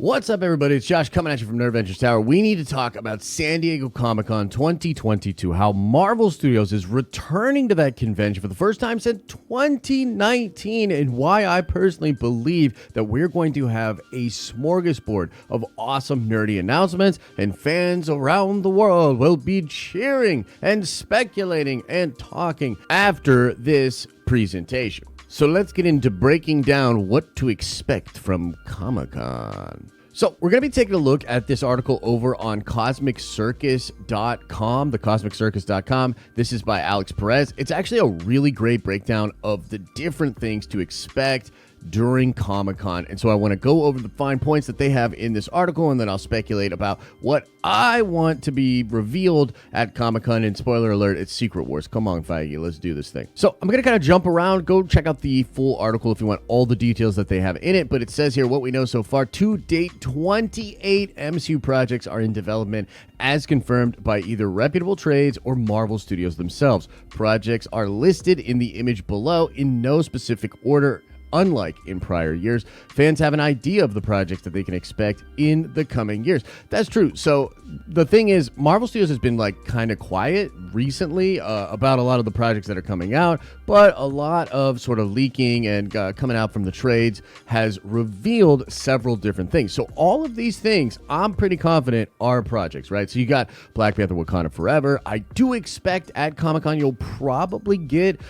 What's up, everybody? It's Josh coming at you from Nerd Ventures Tower. We need to talk about San Diego Comic-Con 2022, how Marvel Studios is returning to that convention for the first time since 2019, and why I personally believe that we're going to have a smorgasbord of awesome nerdy announcements, and fans around the world will be cheering and speculating and talking after this presentation. So let's get into breaking down what to expect from Comic-Con. So we're going to be taking a look at this article over on CosmicCircus.com, thecosmiccircus.com. This is by Alex Perez. It's actually a really great breakdown of the different things to expect during Comic-Con. And so I want to go over the fine points that they have in this article, and then I'll speculate about what I want to be revealed at Comic-Con. And spoiler alert, it's Secret Wars. Come on, Feige, let's do this thing. So I'm going to kind of jump around. Go check out the full article if you want all the details that they have in it. But it says here what we know so far. To date, 28 MCU projects are in development as confirmed by either reputable trades or Marvel Studios themselves. Projects are listed in the image below in no specific order. Unlike in prior years, fans have an idea of the projects that they can expect in the coming years. That's true. So the thing is, Marvel Studios has been like kind of quiet recently about a lot of the projects that are coming out, but a lot of sort of leaking and coming out from the trades has revealed several different things. So all of these things, I'm pretty confident are projects, right? So you got Black Panther Wakanda Forever. I do expect at Comic-Con you'll probably get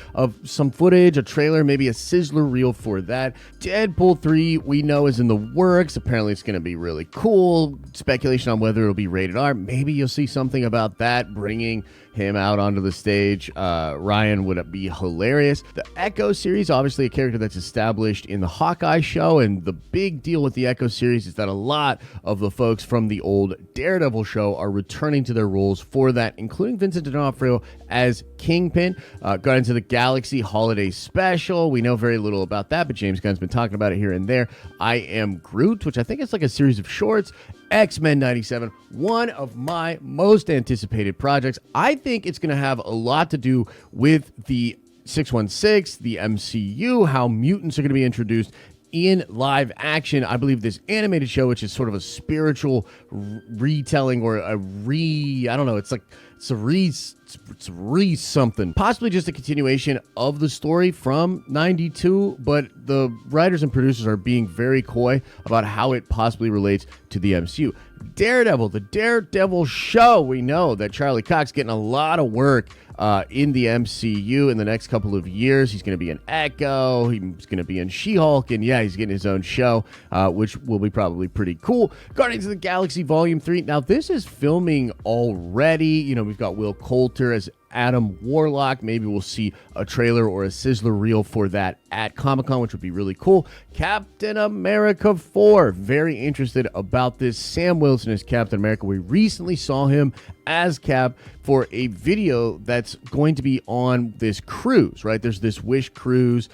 some footage, a trailer, maybe a sizzler reel for that. Deadpool 3 we know is in the works. Apparently it's going to be really cool. Speculation on whether it'll be rated R. Maybe you'll see something about that, bringing him out onto the stage. Ryan would be hilarious. The Echo series, obviously a character that's established in the Hawkeye show, and the big deal with the Echo series is that a lot of the folks from the old Daredevil show are returning to their roles for that, including Vincent D'Onofrio as Kingpin. Guardians of the Galaxy Holiday Special. We know very little about that, but James Gunn's been talking about it here and there. I Am Groot, which I think is like a series of shorts. X-Men 97, one of my most anticipated projects. I think it's going to have a lot to do with the 616, the MCU, how mutants are going to be introduced in live action. I believe this animated show, which is sort of a spiritual retelling or I don't know, it's something. Possibly just a continuation of the story from 92, but the writers and producers are being very coy about how it possibly relates to the MCU. Daredevil, the Daredevil show. We know that Charlie Cox getting a lot of work in the MCU in the next couple of years. He's going to be in Echo. He's going to be in She-Hulk. And yeah, he's getting his own show, which will be probably pretty cool. Guardians of the Galaxy Volume 3. Now, this is filming already. You know, we've got Will Coulter as Adam Warlock. Maybe we'll see a trailer or a sizzler reel for that at Comic-Con, which would be really cool. Captain America 4. Very interested about this. Sam Wilson as Captain America. We recently saw him as Cap for a video that's going to be on this cruise, right? There's this Wish cruise,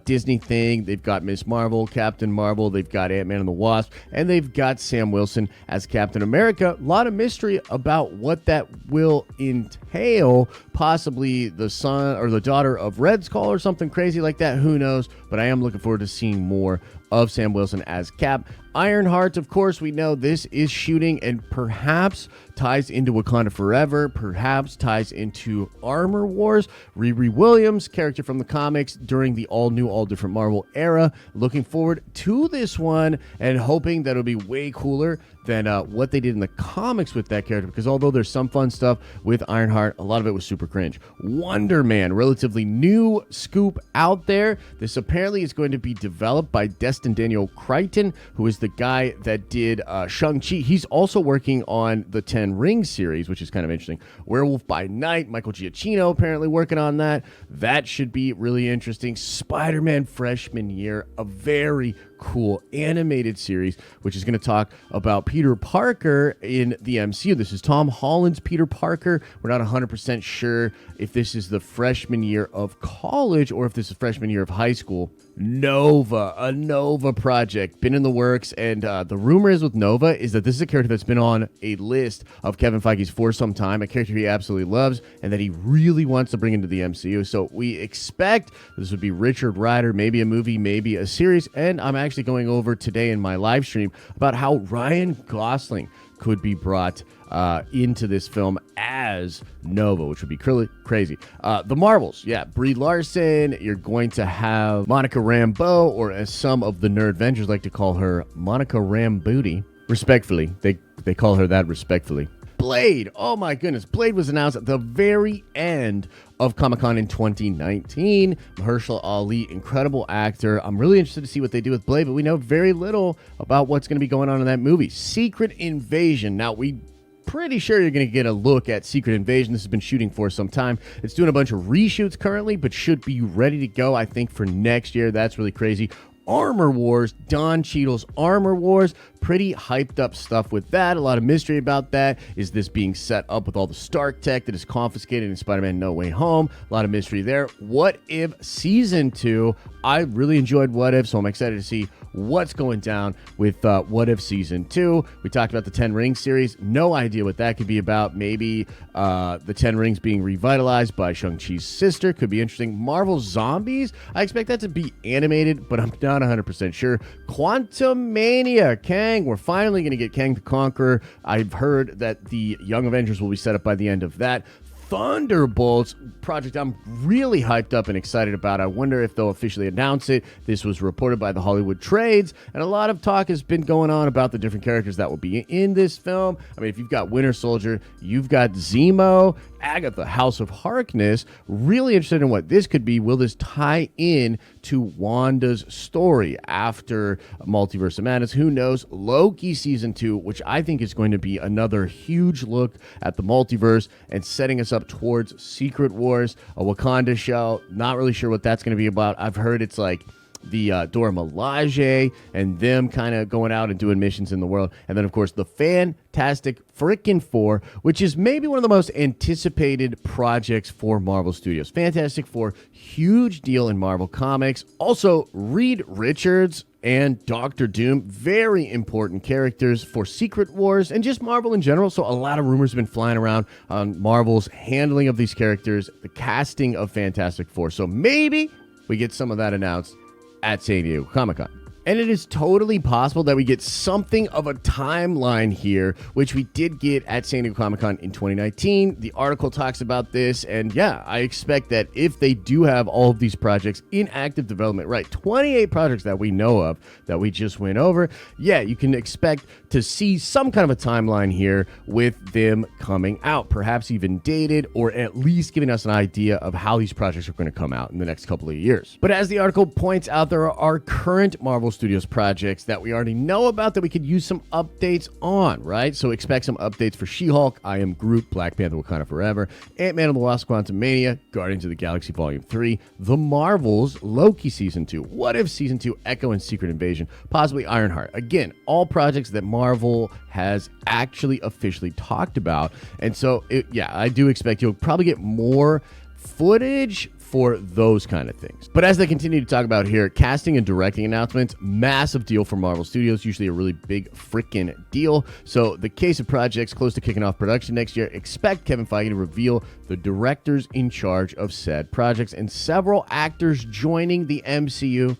Disney thing. They've got Miss Marvel, Captain Marvel. They've got Ant-Man and the Wasp, and they've got Sam Wilson as Captain America. A lot of mystery about what that will entail. Possibly the son or the daughter of Red Skull or something crazy like that. Who knows? But I am looking forward to seeing more of Sam Wilson as Cap. Ironheart, of course, we know this is shooting and perhaps ties into Wakanda Forever, perhaps ties into Armor Wars. Riri Williams, character from the comics during the all-new, all-different Marvel era. Looking forward to this one and hoping that it'll be way cooler than what they did in the comics with that character, because although there's some fun stuff with Ironheart, a lot of it was super cringe. Wonder Man, relatively new scoop out there. This apparently is going to be developed by Destin Daniel Crichton, who is the guy that did Shang-Chi. He's also working on the 10 Rings series, which is kind of interesting. Werewolf by Night, Michael Giacchino apparently working on that. That should be really interesting. Spider-Man Freshman Year, a very cool animated series, which is going to talk about Peter Parker in the MCU. This is Tom Holland's Peter Parker. We're not 100% sure if this is the freshman year of college or if this is freshman year of high school. Nova, a Nova project, been in the works, and the rumor is with Nova is that this is a character that's been on a list of Kevin Feige's for some time, a character he absolutely loves and that he really wants to bring into the MCU. So we expect this would be Richard Rider, maybe a movie, maybe a series, and I'm actually actually going over today in my live stream about how Ryan Gosling could be brought into this film as Nova, which would be crazy. The Marvels, Brie Larson. You're going to have Monica Rambeau, or as some of the nerd vengers like to call her, Monica Rambooty. Respectfully, they call her that respectfully. Blade, oh my goodness, Blade was announced at the very end of Comic-Con in 2019. Mahershala Ali, incredible actor. I'm really interested to see what they do with Blade, but we know very little about what's going to be going on in that movie. Secret Invasion. Now, we pretty sure you're going to get a look at Secret Invasion. This has been shooting for some time. It's doing a bunch of reshoots currently, but should be ready to go, I think, for next year. That's really crazy. Armor Wars, Don Cheadle's Armor Wars. Pretty hyped up stuff with that. A lot of mystery about that. Is this being set up with all the Stark tech that is confiscated in Spider-Man No Way Home? A lot of mystery there. What If Season 2? I really enjoyed What If, so I'm excited to see what's going down with What If Season 2. We talked about the 10 Rings series. No idea what that could be about. Maybe the 10 Rings being revitalized by Shang-Chi's sister. Could be interesting. Marvel Zombies. I expect that to be animated, but I'm not 100% sure. Quantumania. Kang. We're finally going to get Kang the Conqueror. I've heard that the Young Avengers will be set up by the end of that. Thunderbolts project I'm really hyped up and excited about. I wonder if they'll officially announce it. This was reported by the Hollywood Trades, and a lot of talk has been going on about the different characters that will be in this film. I mean, if you've got Winter Soldier, you've got Zemo, Agatha, House of Harkness. Really interested in what this could be. Will this tie in to Wanda's story after Multiverse of Madness? Who knows? Loki Season 2, which I think is going to be another huge look at the multiverse and setting us up towards Secret Wars, a Wakanda show. Not really sure what that's going to be about. I've heard it's like the Dora Milaje and them kind of going out and doing missions in the world. And then, of course, the Fantastic Frickin' Four, which is maybe one of the most anticipated projects for Marvel Studios. Fantastic Four, huge deal in Marvel Comics. Also, Reed Richards and Doctor Doom, very important characters for Secret Wars and just Marvel in general. So a lot of rumors have been flying around on Marvel's handling of these characters, the casting of Fantastic Four. So maybe we get some of that announced at San Diego Comic-Con. And it is totally possible that we get something of a timeline here, which we did get at San Diego Comic-Con in 2019. The article talks about this, and I expect that if they do have all of these projects in active development, right, 28 projects that we know of that we just went over, you can expect to see some kind of a timeline here with them coming out, perhaps even dated, or at least giving us an idea of how these projects are going to come out in the next couple of years. But as the article points out, there are current Marvel Studios projects that we already know about that we could use some updates on, right? So expect some updates for She-Hulk, I Am Groot, Black Panther Wakanda Forever, Ant-Man and the Wasp Quantumania, Guardians of the Galaxy Volume 3, The Marvels, Loki Season 2, What If Season 2, Echo and Secret Invasion, possibly Ironheart. Again, all projects that Marvel has actually officially talked about. And so, I do expect you'll probably get more footage for those kind of things. But as they continue to talk about here, casting and directing announcements, massive deal for Marvel Studios, usually a really big freaking deal. So the case of projects close to kicking off production next year, expect Kevin Feige to reveal the directors in charge of said projects and several actors joining the MCU.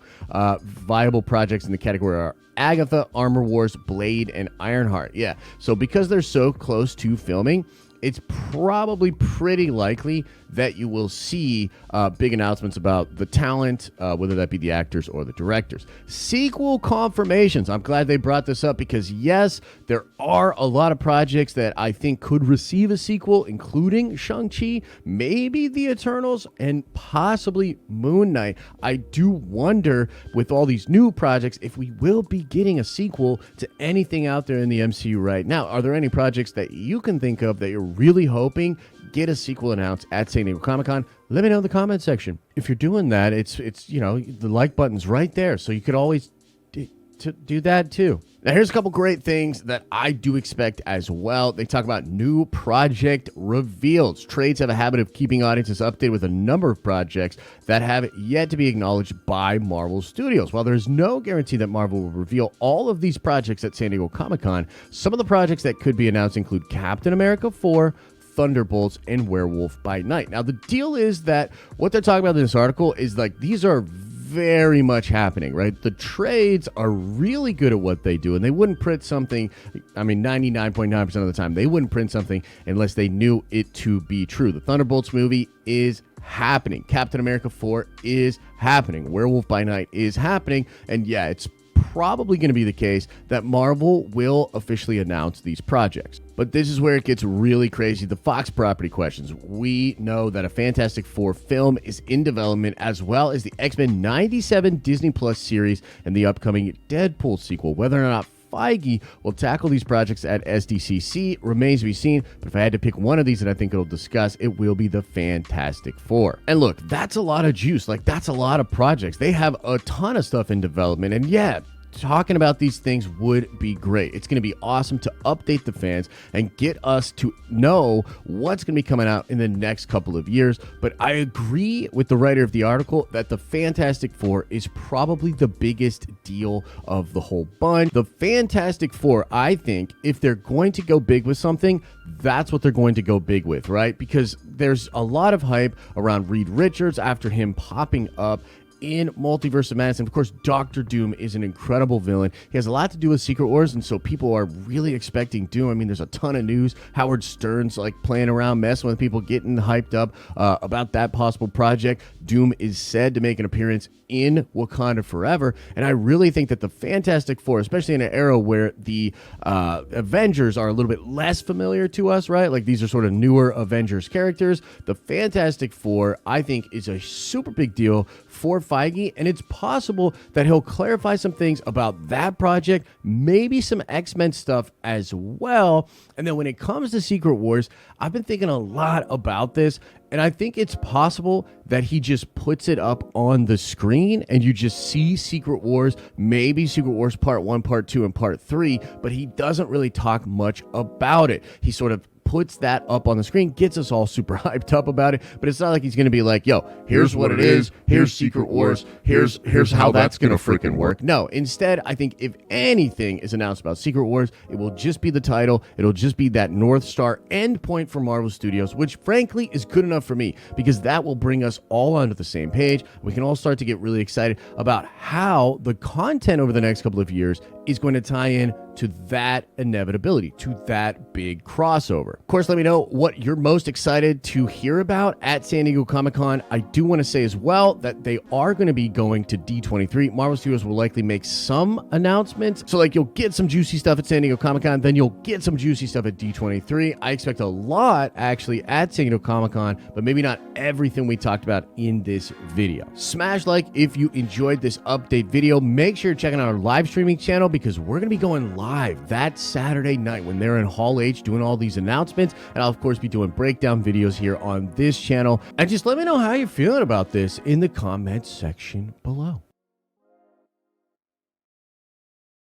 Viable projects in the category are Agatha, Armor Wars, Blade, and Ironheart. So because they're so close to filming, it's probably pretty likely that you will see big announcements about the talent, whether that be the actors or the directors. Sequel confirmations. I'm glad they brought this up because, yes, there are a lot of projects that I think could receive a sequel, including Shang-Chi, maybe The Eternals, and possibly Moon Knight. I do wonder, with all these new projects, if we will be getting a sequel to anything out there in the MCU right now. Are there any projects that you can think of that you're really hoping get a sequel announced at San Diego Comic-Con? Let me know in the comment section. If you're doing that, it's the like button's right there, so you could always do that too. Now, here's a couple great things that I do expect as well. They talk about new project reveals. Trades have a habit of keeping audiences updated with a number of projects that have yet to be acknowledged by Marvel Studios. While there's no guarantee that Marvel will reveal all of these projects at San Diego Comic-Con, some of the projects that could be announced include Captain America 4, Thunderbolts, and Werewolf by Night. Now, the deal is that what they're talking about in this article is like these are very much happening, right? The trades are really good at what they do, and they wouldn't print something, I mean, 99.9% of the time, they wouldn't print something unless they knew it to be true. The Thunderbolts movie is happening. Captain America 4 is happening. Werewolf by Night is happening. And yeah, it's probably going to be the case that Marvel will officially announce these projects. But this is where it gets really crazy. The Fox property questions. We know that a Fantastic Four film is in development, as well as the X-Men 97 Disney Plus series and the upcoming Deadpool sequel. Whether or not Feige will tackle these projects at SDCC remains to be seen, but if I had to pick one of these that I think it'll discuss, it will be the Fantastic Four. And look, that's a lot of juice. Like, that's a lot of projects. They have a ton of stuff in development, and yeah, talking about these things would be great. It's going to be awesome to update the fans and get us to know what's going to be coming out in the next couple of years. But I agree with the writer of the article that the Fantastic Four is probably the biggest deal of the whole bunch. The Fantastic Four, I think, if they're going to go big with something, that's what they're going to go big with, right? Because there's a lot of hype around Reed Richards after him popping up in Multiverse of Madness. And of course, Doctor Doom is an incredible villain. He has a lot to do with Secret Wars, and so people are really expecting Doom. I mean, there's a ton of news. Howard Stern's like playing around, messing with people, getting hyped up about that possible project. Doom is said to make an appearance in Wakanda Forever, and I really think that the Fantastic Four, especially in an era where the Avengers are a little bit less familiar to us, right? Like, these are sort of newer Avengers characters. The Fantastic Four, I think, is a super big deal for Feige, and it's possible that he'll clarify some things about that project, maybe some X-Men stuff as well. And then when it comes to Secret Wars, I've been thinking a lot about this, and I think it's possible that he just puts it up on the screen and you just see Secret Wars, maybe Secret Wars Part 1, Part 2, and Part 3, but he doesn't really talk much about it. He sort of puts that up on the screen, gets us all super hyped up about it, but it's not like he's going to be like, yo, here's what it is, here's Secret Wars, here's how that's going to freaking work. No, instead, I think if anything is announced about Secret Wars, it will just be the title. It'll just be that North Star endpoint for Marvel Studios, which frankly is good enough for me, because that will bring us all onto the same page. We can all start to get really excited about how the content over the next couple of years is going to tie in to that inevitability, to that big crossover. Of course, let me know what you're most excited to hear about at San Diego Comic-Con. I do want to say as well that they are going to be going to D23. Marvel Studios will likely make some announcements. So like, you'll get some juicy stuff at San Diego Comic-Con, then you'll get some juicy stuff at D23. I expect a lot actually at San Diego Comic-Con, but maybe not everything we talked about in this video. Smash like if you enjoyed this update video. Make sure you're checking out our live streaming channel, because we're going to be going live that Saturday night when they're in Hall H doing all these announcements. And I'll, of course, be doing breakdown videos here on this channel. And just let me know how you're feeling about this in the comments section below.